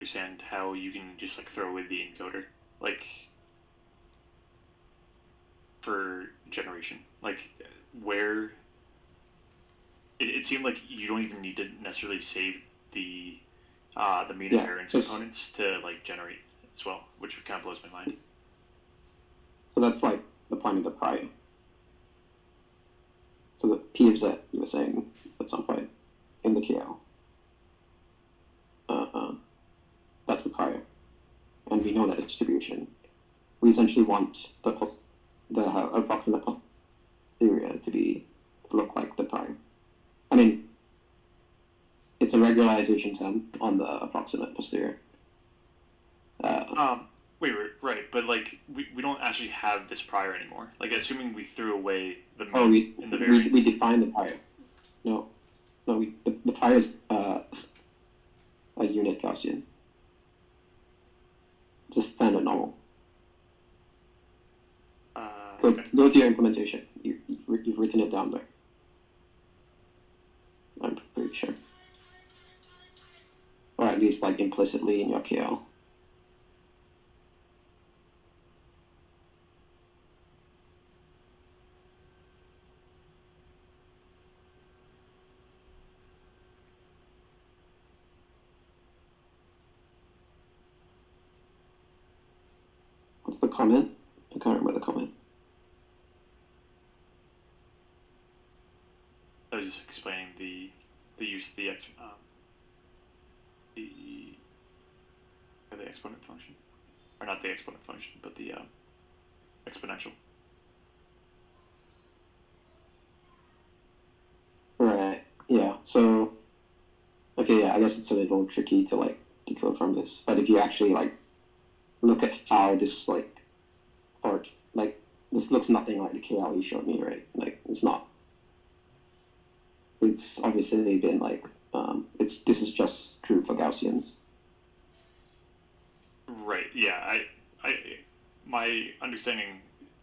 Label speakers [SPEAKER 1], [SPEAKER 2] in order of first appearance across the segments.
[SPEAKER 1] understand how you can just like throw away the encoder, like for generation, like where it seemed like you don't even need to necessarily save the mean invariance components to like generate as well, which kind of blows my mind.
[SPEAKER 2] So that's like the point of the prior. So the P of Z, you were saying at some point in the KL. That's the prior. And we know that distribution. We essentially want the approximate posterior to look like the prior. I mean, it's a regularization term on the approximate posterior.
[SPEAKER 1] Wait, right, but like we don't actually have this prior anymore. Like, assuming we threw away the mean in the variance.
[SPEAKER 2] We define the prior. No, the prior is a unit Gaussian. It's a standard normal. Go to your implementation. You've written it down there. I'm pretty sure. Or at least like implicitly in your KL. What's the comment? I can't remember the comment.
[SPEAKER 1] I was just explaining the use of the exponent function, or not the exponent function, but the exponential.
[SPEAKER 2] Right. Yeah. So, okay. Yeah. I guess it's a little tricky to like decode from this, but if you actually like look at how this like part like this looks nothing like the KL you showed me, right? Like it's not. It's obviously been like this is just true for Gaussians.
[SPEAKER 1] Right. Yeah. My understanding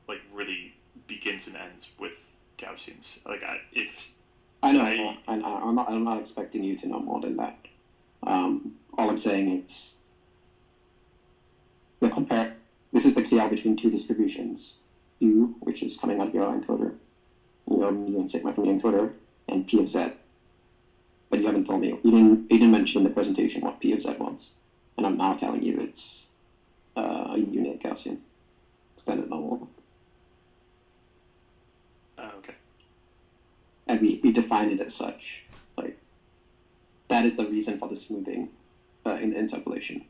[SPEAKER 1] like really begins and ends with Gaussians. Like
[SPEAKER 2] I know. I'm not expecting you to know more than that. All I'm saying is this is the KL between two distributions. U, which is coming out of your encoder, mu and sigma from the encoder, and P of Z. But you haven't told me, you didn't mention in the presentation what P of Z was. And I'm now telling you it's a unit Gaussian, standard normal.
[SPEAKER 1] Okay.
[SPEAKER 2] And we define it as such. Like, that is the reason for the smoothing in the interpolation.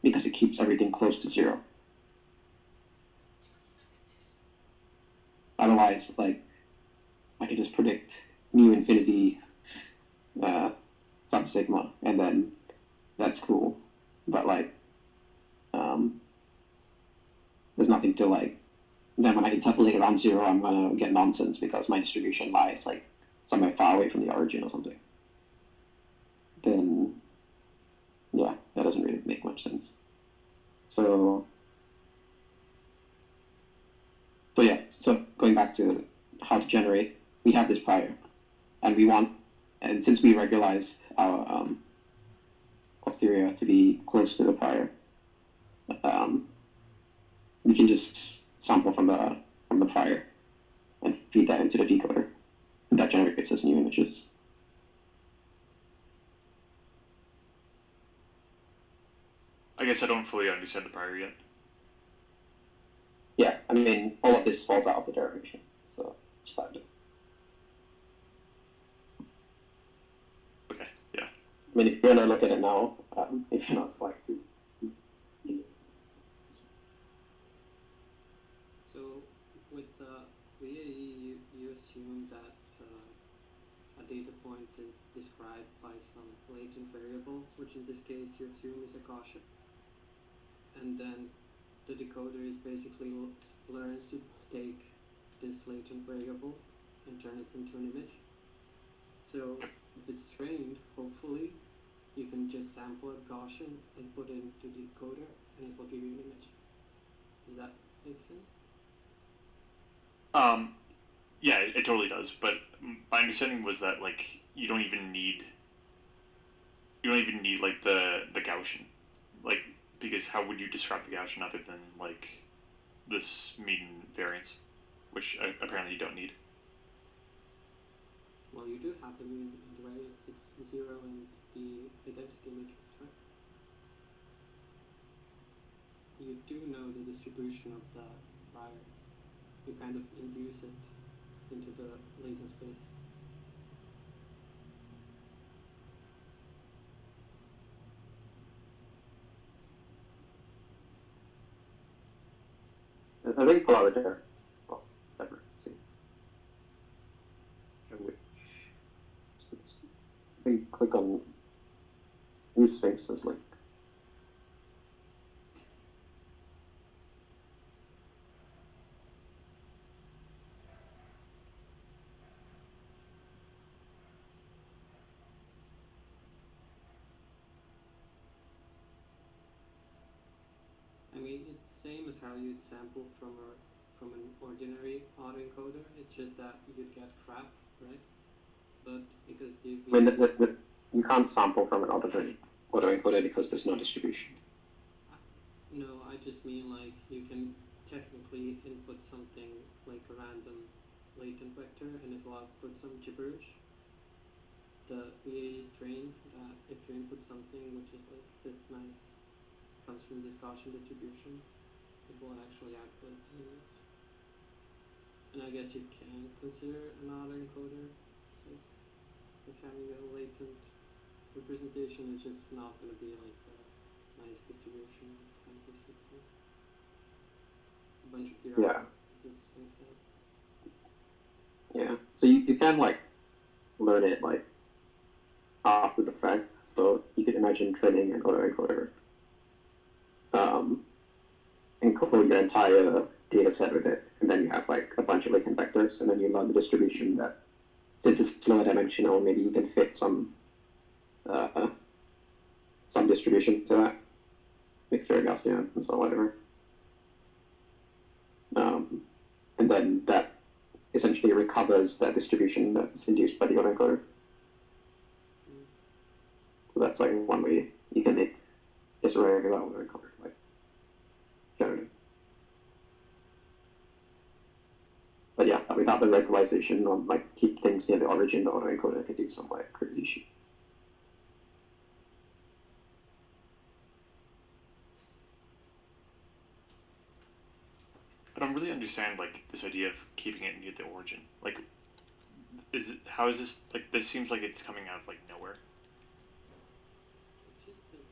[SPEAKER 2] Because it keeps everything close to zero. Otherwise, like, I could just predict mu infinity sub sigma, and then that's cool. But like, there's nothing to like. Then when I interpolate around zero, I'm gonna get nonsense because my distribution lies like somewhere far away from the origin or something. Then, yeah, that doesn't really make much sense. So yeah. So going back to how to generate, we have this prior, and since we regularized our posterior to be close to the prior, we can just sample from the prior and feed that into the decoder, and that generates us new images.
[SPEAKER 1] I guess I don't fully understand the prior yet.
[SPEAKER 2] Yeah, I mean, all of this falls out of the derivation, so start it.
[SPEAKER 1] Okay, yeah.
[SPEAKER 2] I mean, if you're gonna look at it now, if you're not like to.
[SPEAKER 3] So with the VAE, you assume that a data point is described by some latent variable, which in this case you assume is a Gaussian. And then the decoder is basically learns to take this latent variable and turn it into an image. So if it's trained, hopefully you can just sample a Gaussian and put it into the decoder and it will give you an image. Does that make sense?
[SPEAKER 1] Yeah, it totally does. But my understanding was that like you don't even need you don't even need like the Gaussian, like, because how would you describe the Gaussian other than like this mean variance, which apparently you don't need.
[SPEAKER 3] Well, you do have the mean and the variance. It's 0 and the identity matrix, right? You do know the distribution of the prior. You kind of induce it into the latent space.
[SPEAKER 2] I think pull out there. Well, whatever. Let's see. Show which. I think click on these things as like.
[SPEAKER 3] I mean, it's the same as how you'd sample from an ordinary autoencoder. It's just that you'd get crap, right? But because the
[SPEAKER 2] I mean, you can't sample from an autoencoder because there's no distribution.
[SPEAKER 3] No, I just mean like you can technically input something like a random latent vector and it will output some gibberish. The VAES trained that if you input something which is like this nice, comes from this Gaussian distribution, it will actually output an image. And I guess you can consider an autoencoder like as having a latent representation. It's just not going to be like a nice distribution. It's kind of basically a bunch of derivatives. It's basically.
[SPEAKER 2] Yeah. So you can like learn it like after the fact. So you could imagine training an autoencoder, encode your entire data set with it, and then you have like a bunch of latent vectors, and then you learn the distribution that, since it's lower dimensional, maybe you can fit some distribution to that, mixture Gaussian and so whatever. And then that essentially recovers that distribution that's induced by the autoencoder. So that's like one way you can make this regular autoencoder like generative. But yeah, without the regularization on like keep things near the origin, the autoencoder can do some like crazy shit.
[SPEAKER 1] I don't really understand like this idea of keeping it near the origin. Like, how is this like? This seems like it's coming out of like nowhere.
[SPEAKER 3] It's just a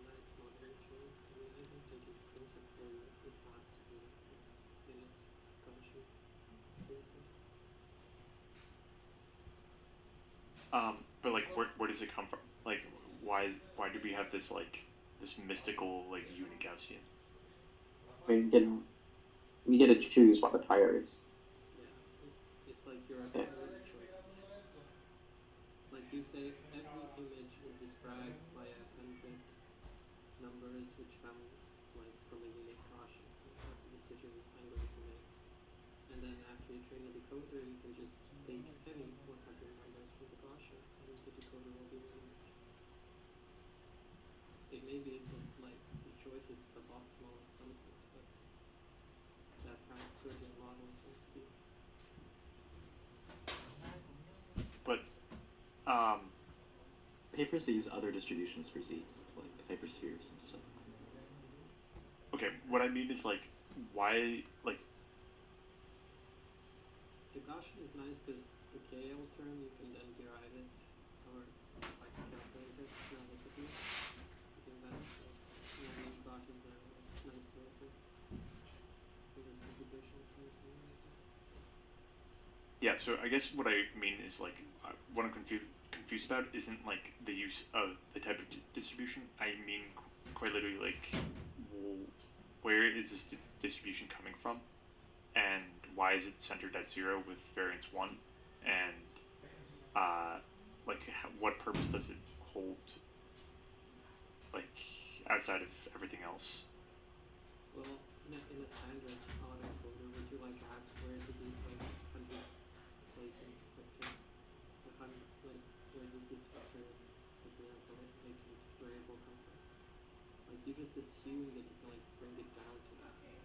[SPEAKER 3] nice modern choice. I mean, I don't think in principle it has to be in it Gaussian. Seems like.
[SPEAKER 1] But like, where does it come from? Like, why do we have this like this mystical like unit Gaussian?
[SPEAKER 2] I mean, we get to choose what the prior is.
[SPEAKER 3] Yeah, it's like your prior choice. Like you say, every image is described by 100 numbers which come like from a unique Gaussian. That's a decision I'm going to make. And then after you train a decoder, you can just take any 100 numbers from the Gaussian, and the decoder will be an image. It may be like the choice is suboptimal in some sense, but that's how good your model is going to be.
[SPEAKER 1] But
[SPEAKER 4] papers that use other distributions for Z, like hyperspheres and stuff.
[SPEAKER 1] Okay, what I mean is like, why like.
[SPEAKER 3] The Gaussian is nice because the KL term you can then derive it or like calculate it analytically. I think that's like, Gaussians are nice to work with for this computation sense and
[SPEAKER 1] Yeah, so I guess what I mean is like what I'm confused about isn't like the use of the type of distribution. I mean quite literally like where is this distribution coming from, and why is it centered at 0 with variance 1, and like what purpose does it hold like outside of everything else?
[SPEAKER 3] well, in a standard autoencoder, would you like ask where do these like 100 latent vectors, like where does this vector represent the latent variable come from? Like, you just assume that you can like bring it down to that, right?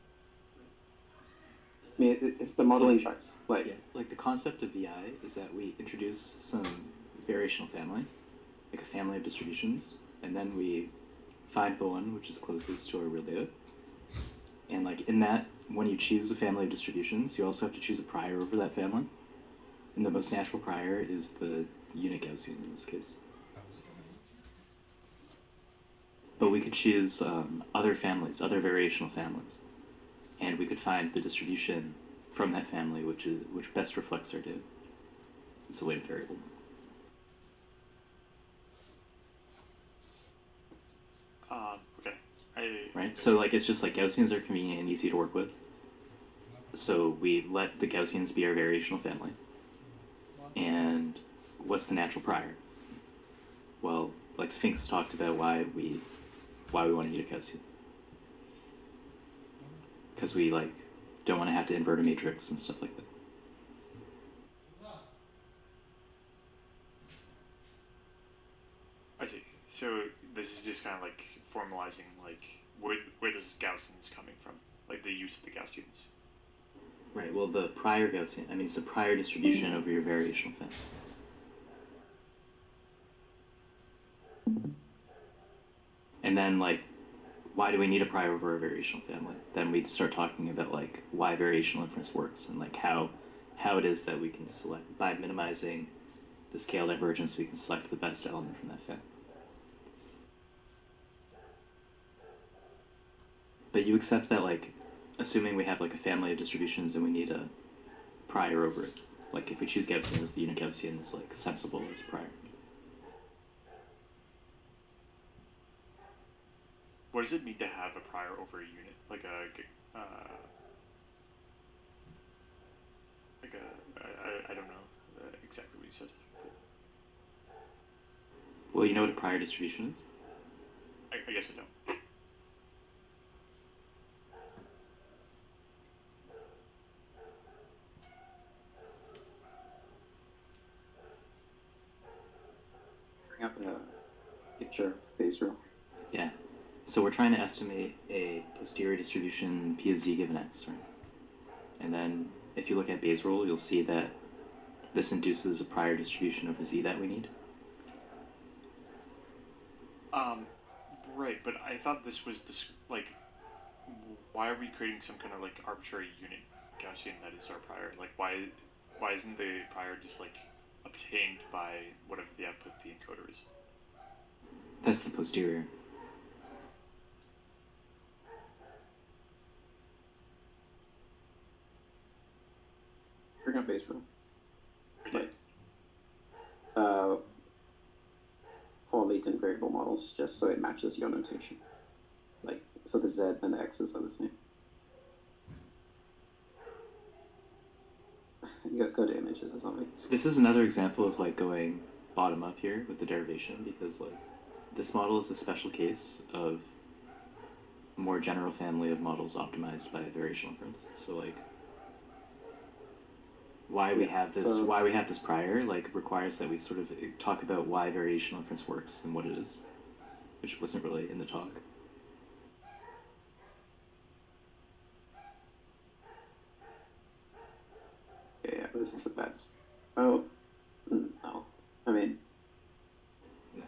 [SPEAKER 2] I mean, it's the modeling chart. Like,
[SPEAKER 4] Yeah, like the concept of VI is that we introduce some variational family, like a family of distributions, and then we find the one which is closest to our real data. And like in that, when you choose a family of distributions, you also have to choose a prior over that family. And the most natural prior is the unit Gaussian in this case. But we could choose other families, other variational families, and we could find the distribution from that family which best reflects our data. It's a latent variable.
[SPEAKER 1] Okay.
[SPEAKER 4] Right? So like it's just like Gaussians are convenient and easy to work with. So we let the Gaussians be our variational family. And what's the natural prior? Well, like Sphinx talked about why we want to eat a Gaussian. Because we like don't want to have to invert a matrix and stuff like that.
[SPEAKER 1] I see. So this is just kind of like formalizing like where this Gaussian is coming from, like the use of the Gaussians.
[SPEAKER 4] Right. Well, the prior Gaussian, I mean, it's a prior distribution over your variational family. And then like, why do we need a prior over a variational family? Then we start talking about like why variational inference works and like how it is that we can select by minimizing the scale divergence, we can select the best element from that family. But you accept that like, assuming we have like a family of distributions and we need a prior over it. Like if we choose Gaussians, the unit Gaussian is like sensible as prior.
[SPEAKER 1] What does it mean to have a prior over a unit? Like I don't know exactly what you said.
[SPEAKER 4] Well, you know what a prior distribution is?
[SPEAKER 1] I guess I don't.
[SPEAKER 2] bring up a picture of Basel.
[SPEAKER 4] Yeah. So we're trying to estimate a posterior distribution P of z given x, right? And then if you look at Bayes' rule, you'll see that this induces a prior distribution over z that we need.
[SPEAKER 1] Right, but I thought this was like, why are we creating some kind of like arbitrary unit Gaussian that is our prior? Like, why isn't the prior just like obtained by whatever the output the encoder is?
[SPEAKER 4] That's the posterior.
[SPEAKER 2] Bring up Basel.
[SPEAKER 1] Like,
[SPEAKER 2] for latent variable models, just so it matches your notation. Like, so the z and the x's are the same. Go to images or something.
[SPEAKER 4] This is another example of like going bottom up here with the derivation, because like this model is a special case of a more general family of models optimized by variational inference. So like why we have this prior like requires that we sort of talk about why variational inference works and what it is, which wasn't really in the talk.
[SPEAKER 2] Okay, yeah, this is a bets. Oh, no. I mean,
[SPEAKER 4] Yeah.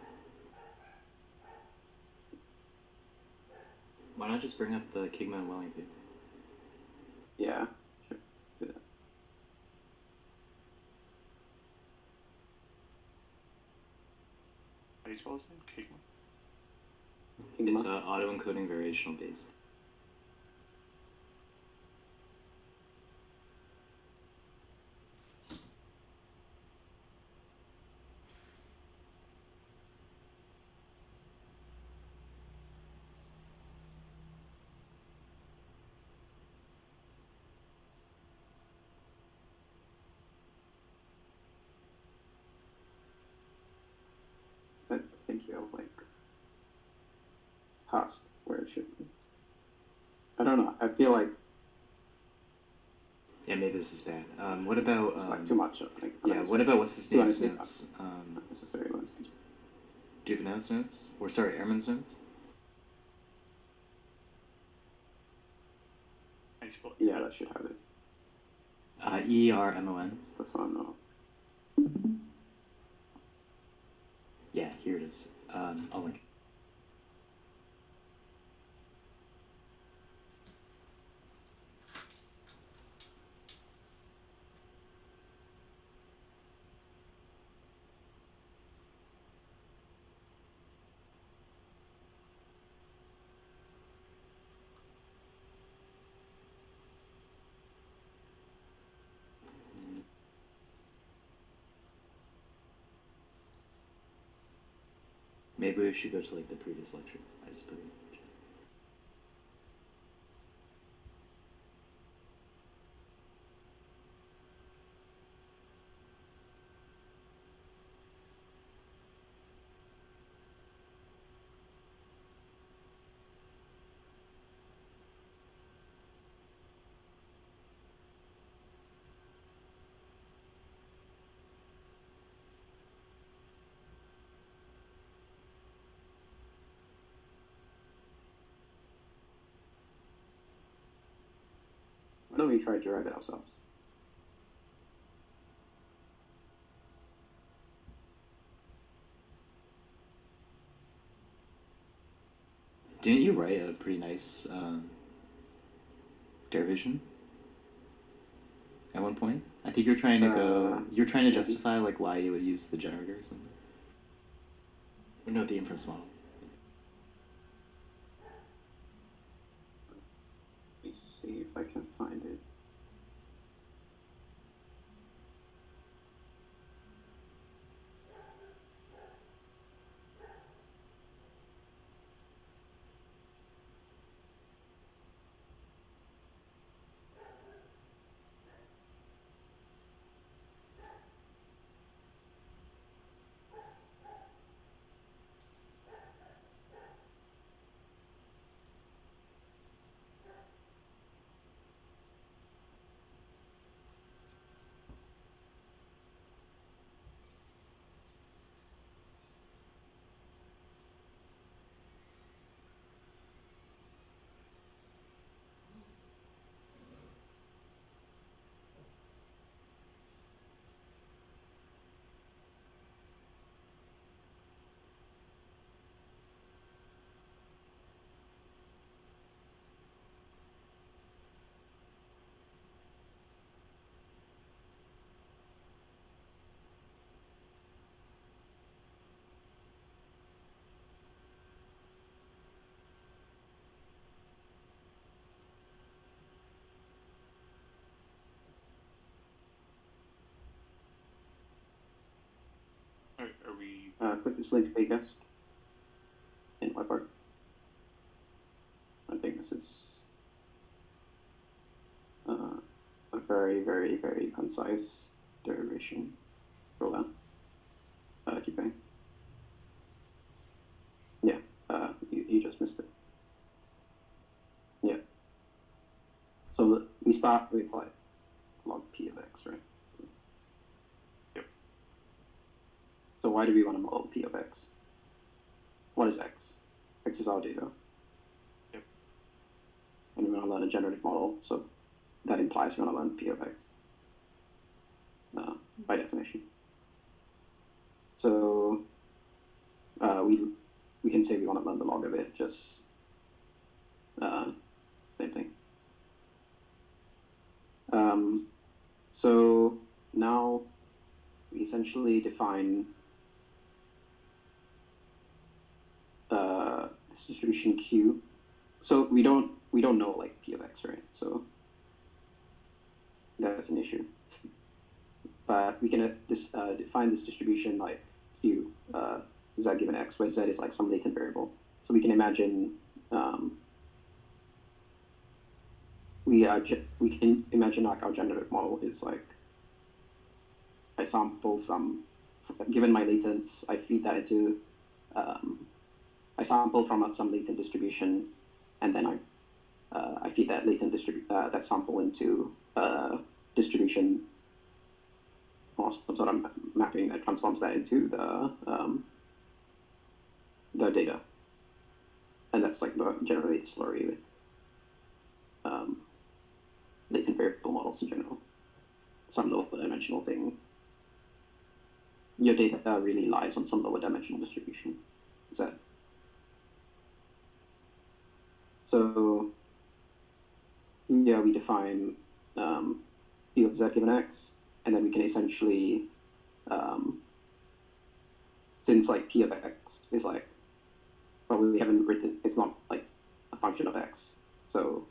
[SPEAKER 4] Why not just bring up the Kigma and Welling paper?
[SPEAKER 2] yeah, sure. Do that.
[SPEAKER 1] how do you spell his name?
[SPEAKER 2] Kigma.
[SPEAKER 4] It's auto-encoding variational Bayes.
[SPEAKER 2] I think you have like past where it should be. I don't know. I feel like
[SPEAKER 4] Yeah, maybe this is bad. What about
[SPEAKER 2] it's like too much. Like,
[SPEAKER 4] yeah, what about what's his name?
[SPEAKER 2] Honestly,
[SPEAKER 4] Since
[SPEAKER 2] unnecessary one.
[SPEAKER 4] Duvernay's notes? Or sorry, Ehrman's notes?
[SPEAKER 2] Yeah, that should have it.
[SPEAKER 4] EERMON.
[SPEAKER 2] Stefano.
[SPEAKER 4] Yeah, here it is. I'll link. Maybe we should go to like the previous lecture. I just put it.
[SPEAKER 2] Why don't we try to derive it ourselves?
[SPEAKER 4] Didn't you write a pretty nice derivation at one point? I think you're trying to you're trying to justify like why you would use the generator or something. Or no, the inference model.
[SPEAKER 2] Let me see if I can find it.
[SPEAKER 1] Are we?
[SPEAKER 2] Click this link, Vegas. In what part? I think this is a very, very, very concise derivation. Roll out. Keep going. Yeah, you just missed it. Yeah. So we start with like log p of x, right?
[SPEAKER 1] Yep.
[SPEAKER 2] So why do we want to model p of x? What is x? X is our data.
[SPEAKER 1] Yep.
[SPEAKER 2] And we want to learn a generative model, so that implies we want to learn p of x by definition. So we can say we want to learn the log of it, just same thing. So now we essentially define this distribution Q. So we don't know like p of x, right? So that's an issue. But we can define this distribution like Q z given x, where z is like some latent variable. So we can imagine we can imagine like our generative model is like I sample some, given my latents, I feed that into I sample from some latent distribution, and then I feed that latent that sample into distribution or some sort of mapping that transforms that into the the data. And that's like the generate slurry with latent variable models in general. Some lower dimensional thing. Your data really lies on some lower dimensional distribution. So yeah, we define p of z given x, and then we can essentially, since like p of x is like, well, we haven't written, it's not like a function of x, so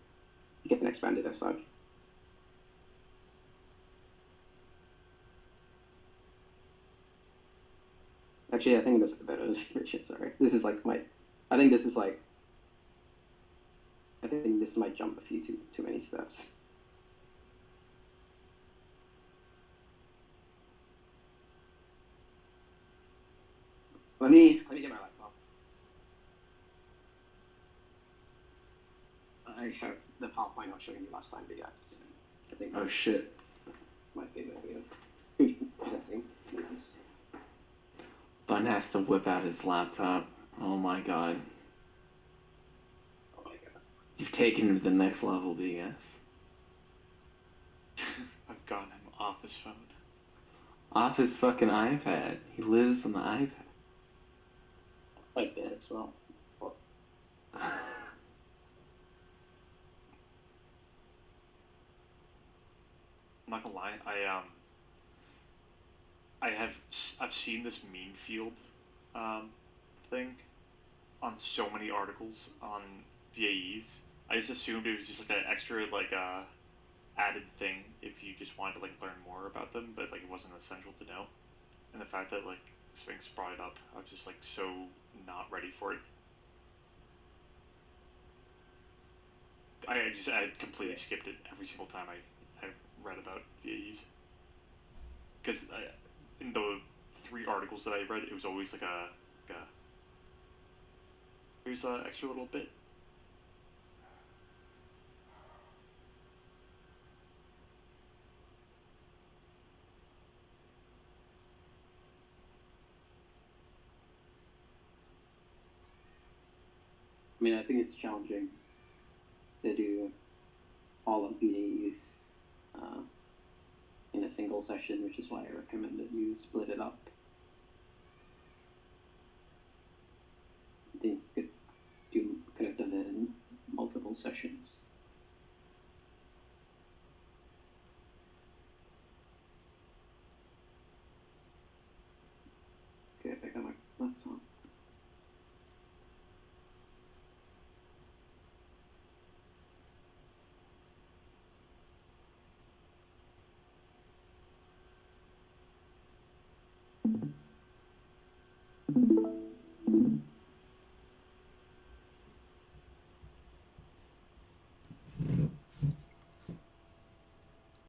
[SPEAKER 2] you can expand it as such. Actually, I think this is a better definition, sorry. This is like I think this might jump a few too many steps. Let me get my laptop. I have the PowerPoint I was showing you last time, but yeah, I think.
[SPEAKER 4] Oh shit!
[SPEAKER 2] My favorite way of presenting this.
[SPEAKER 5] Bun has to whip out his laptop. Oh my god.
[SPEAKER 2] Oh my god.
[SPEAKER 5] You've taken him to the next level, BS.
[SPEAKER 1] I've gotten him off his phone.
[SPEAKER 5] Off his fucking iPad. He lives on the iPad.
[SPEAKER 2] Like that as well.
[SPEAKER 1] I'm not gonna lie, I've seen this meme field thing on so many articles on VAEs. I just assumed it was just like an extra added thing if you just wanted to like learn more about them, but like it wasn't essential to know. And the fact that like Sphinx brought it up, I was just like so not ready for it. I had completely skipped it every single time I read about VAEs. Because in the 3 articles that I read, it was always like here's an extra little bit.
[SPEAKER 2] I mean, I think it's challenging to do all of these in a single session, which is why I recommend that you split it up. I think you could have done it in multiple sessions. Okay, I got my laptop.